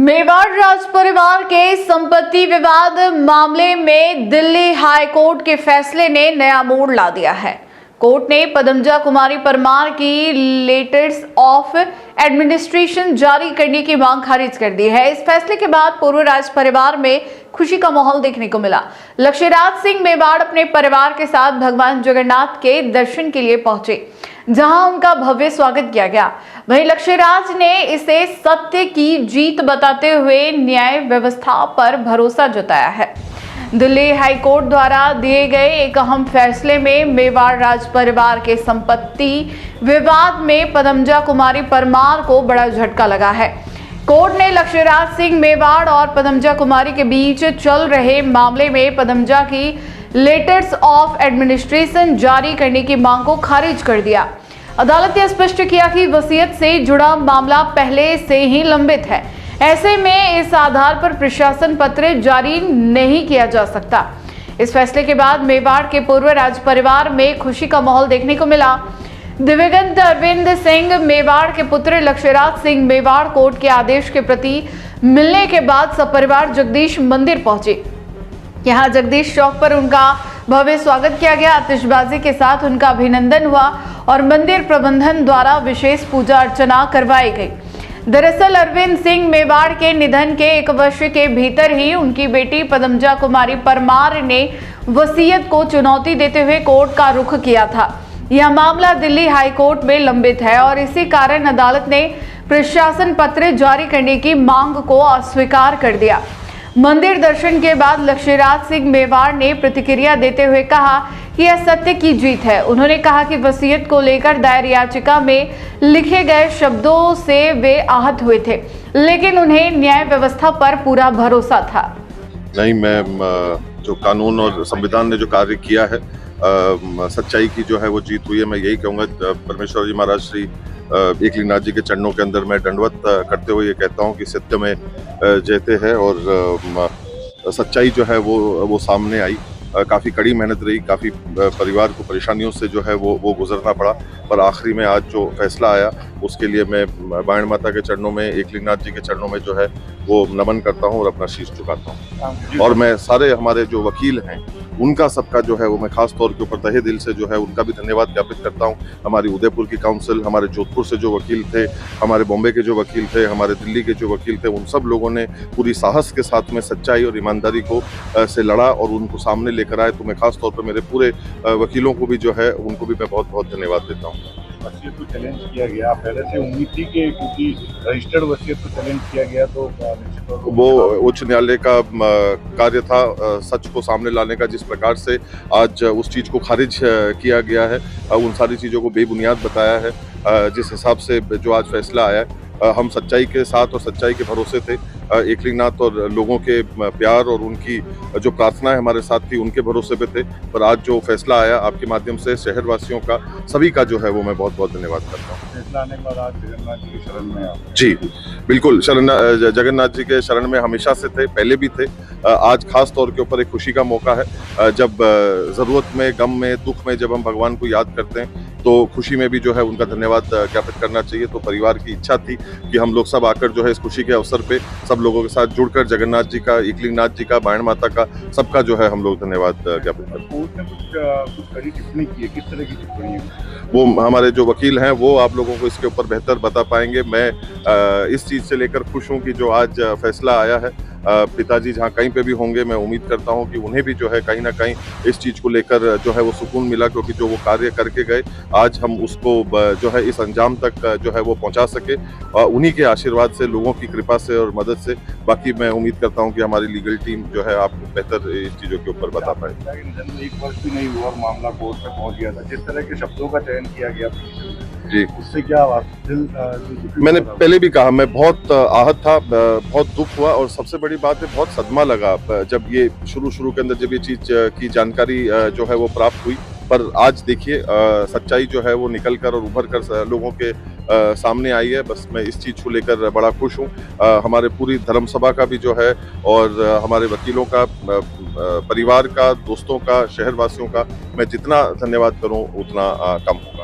मेवाड़ राज परिवार के संपत्ति विवाद मामले में दिल्ली हाई कोर्ट के फैसले ने नया मोड़ ला दिया है। कोर्ट ने पदमजा कुमारी परमार की लेटर्स ऑफ एडमिनिस्ट्रेशन जारी करने की मांग खारिज कर दी है। इस फैसले के बाद पूर्व राज परिवार में खुशी का माहौल देखने को मिला। लक्ष्यराज सिंह मेवाड़ अपने परिवार के साथ भगवान जगन्नाथ के दर्शन के लिए पहुंचे, जहां उनका भव्य स्वागत किया गया। वहीं लक्ष्यराज ने इसे सत्य की जीत बताते हुए न्याय व्यवस्था पर भरोसा जताया है। दिल्ली हाई कोर्ट द्वारा दिए गए एक अहम फैसले में मेवाड़ राज परिवार के संपत्ति विवाद में पदमजा कुमारी परमार को बड़ा झटका लगा है। कोर्ट ने लक्ष्यराज सिंह मेवाड़ और पदमजा कुमारी के बीच चल रहे मामले में पदमजा की लेटर्स ऑफ एडमिनिस्ट्रेशन जारी करने की मांग को खारिज कर दिया। अदालत ने स्पष्ट किया कि वसीयत से जुड़ा मामला पहले से ही लंबित है, ऐसे में इस आधार पर प्रशासन पत्र जारी नहीं किया जा सकता। इस फैसले के बाद मेवाड़ के पूर्व राज परिवार में खुशी का माहौल देखने को मिला। दिवंगत अरविंद सिंह मेवाड़ के पुत्र लक्ष्यराज सिंह मेवाड़ कोर्ट के आदेश के प्रति मिलने के बाद सपरिवार जगदीश मंदिर पहुंचे। यहाँ जगदीश चौक पर उनका भव्य स्वागत किया गया। आतिशबाजी के साथ उनका अभिनंदन हुआ और मंदिर प्रबंधन द्वारा विशेष पूजा अर्चना करवाई गई। दरअसल अरविंद सिंह मेवाड़ के निधन के 1 वर्ष के भीतर ही उनकी बेटी पदमजा कुमारी परमार ने वसीयत को चुनौती देते हुए कोर्ट का रुख किया था। यह मामला दिल्ली हाई कोर्ट में लंबित है और इसी कारण अदालत ने प्रशासन पत्र जारी करने की मांग को अस्वीकार कर दिया। मंदिर दर्शन के बाद लक्ष्यराज सिंह मेवाड़ ने प्रतिक्रिया देते हुए कहा कि यह सत्य की जीत है। उन्होंने कहा कि वसीयत को लेकर दायर याचिका में लिखे गए शब्दों से वे आहत हुए थे, लेकिन उन्हें न्याय व्यवस्था पर पूरा भरोसा था। नहीं, मैं जो कानून और संविधान ने जो कार्य किया है, सच्चाई की जो है वो जीत हुई है। मैं यही कहूँगा, परमेश्वर जी महाराज श्री एकलिंगनाथ जी के चरणों के अंदर मैं दंडवत करते हुए ये कहता हूँ कि सत्य में जयते हैं और सच्चाई जो है वो सामने आई। काफ़ी कड़ी मेहनत रही, काफ़ी परिवार को परेशानियों से जो है वो गुजरना पड़ा, पर आखिरी में आज जो फैसला आया उसके लिए मैं बाण माता के चरणों में, एकलिंगनाथ जी के चरणों में जो है वो नमन करता हूँ और अपना शीश झुकाता हूँ। और मैं सारे हमारे जो वकील हैं उनका सबका जो है वो मैं खास तौर के ऊपर तहे दिल से जो है उनका भी धन्यवाद ज्ञापित करता हूँ। हमारी उदयपुर की काउंसिल, हमारे जोधपुर से जो वकील थे, हमारे बॉम्बे के जो वकील थे, हमारे दिल्ली के जो वकील थे, उन सब लोगों ने पूरी साहस के साथ में सच्चाई और ईमानदारी को से लड़ा और उनको सामने लेकर आए। तो मैं खास तौर पर मेरे पूरे वकीलों को भी जो है उनको भी मैं बहुत बहुत धन्यवाद देता हूँ। वसीयत को चैलेंज किया गया, पहले से उम्मीद थी कि क्योंकि रजिस्टर्ड वसीयत को चैलेंज किया गया तो निश्चित तौर पर वो उच्च न्यायालय का कार्य था सच को सामने लाने का। जिस प्रकार से आज उस चीज़ को खारिज किया गया है, उन सारी चीज़ों को बेबुनियाद बताया है, जिस हिसाब से जो आज फैसला आया है, हम सच्चाई के साथ और सच्चाई के भरोसे थे। एकलिंगनाथ और लोगों के प्यार और उनकी जो प्रार्थना है हमारे साथ थी, उनके भरोसे पे थे। पर आज जो फैसला आया आपके माध्यम से शहरवासियों का, सभी का जो है वो मैं बहुत बहुत धन्यवाद करता हूँ। फैसला आने के बाद आज जगन्नाथ जी की शरण में आप? जी बिल्कुल, जगन्नाथ जी के शरण में हमेशा से थे, पहले भी थे। आज खास तौर के ऊपर एक खुशी का मौका है। जब ज़रूरत में, गम में, दुख में जब हम भगवान को याद करते हैं तो खुशी में भी जो है उनका धन्यवाद ज्ञापित करना चाहिए। तो परिवार की इच्छा थी कि हम लोग सब आकर जो है इस खुशी के अवसर पे सब लोगों के साथ जुड़कर जगन्नाथ जी का, एकलिंगनाथ जी का, बाण माता का, सबका जो है हम लोग धन्यवाद ज्ञापित करते हैं। कोर्ट ने कुछ कड़ी टिप्पणी की है, किस तरह की टिप्पणी है? वो हमारे जो वकील हैं वो आप लोगों को इसके ऊपर बेहतर बता पाएंगे। मैं इस चीज़ से लेकर खुश हूँ कि जो आज फैसला आया है, पिताजी जहाँ कहीं पे भी होंगे, मैं उम्मीद करता हूँ कि उन्हें भी जो है कहीं ना कहीं इस चीज़ को लेकर जो है वो सुकून मिला, क्योंकि जो वो कार्य करके गए आज हम उसको जो है इस अंजाम तक जो है वो पहुँचा सके, उन्हीं के आशीर्वाद से, लोगों की कृपा से और मदद से। बाकी मैं उम्मीद करता हूँ कि हमारी लीगल टीम जो है आपको बेहतर इस चीज़ों के ऊपर बता पाए। 1 वर्ष भी नहीं हुआ और मामला कोर्ट में पहुँच गया था, जिस तरह के शब्दों का चयन किया गया जी, उससे क्या मैंने पहले भी कहा, मैं बहुत आहत था, बहुत दुख हुआ और सबसे बड़ी बात है बहुत सदमा लगा जब ये शुरू के अंदर जब ये चीज़ की जानकारी जो है वो प्राप्त हुई। पर आज देखिए सच्चाई जो है वो निकल कर और उभर कर लोगों के सामने आई है। बस मैं इस चीज़ को लेकर बड़ा खुश हूँ। हमारे पूरी धर्म सभा का भी जो है और हमारे वकीलों का, परिवार का, दोस्तों का, शहरवासियों का मैं जितना धन्यवाद करूँ उतना कम होगा।